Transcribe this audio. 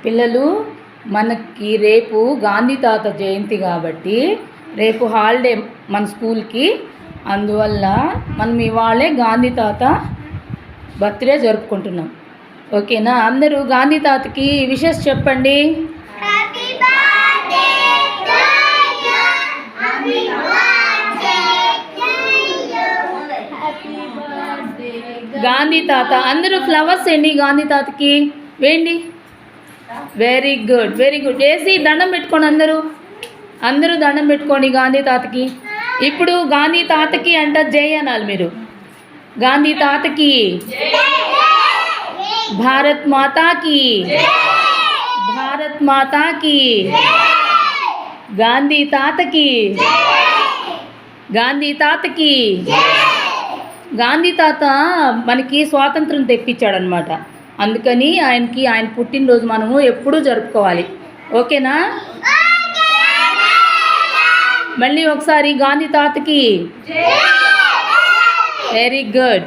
పిల్లలు, మనకి రేపు గాంధీ తాత జయంతి కాబట్టి రేపు హాలిడే మన స్కూల్కి. అందువల్ల మనం ఇవాళే గాంధీ తాత బర్త్డే జరుపుకుంటున్నాం. ఓకేనా? అందరూ గాంధీ తాతకి విషెస్ చెప్పండి. గాంధీ తాత అందరూ ఫ్లవర్స్ వేయండి గాంధీ తాతకి, వేయండి. Very good, very good. వేసి దండం పెట్టుకోండి. అందరూ దండం పెట్టుకోండి గాంధీ తాతకి. ఇప్పుడు గాంధీ తాతకి అంట జై అనాలి మీరు. గాంధీ తాతకి, భారత్ మాతాకి, భారత్ మాతాకి, గాంధీ తాతకి, గాంధీ తాతకి. గాంధీ తాత మనకి స్వాతంత్రం తెప్పించాడనమాట. అందుకని ఆయన పుట్టినరోజు మనము ఎప్పుడూ జరుపుకోవాలి. ఓకేనా? మళ్ళీ ఒకసారి గాంధీ తాతకి. Very good.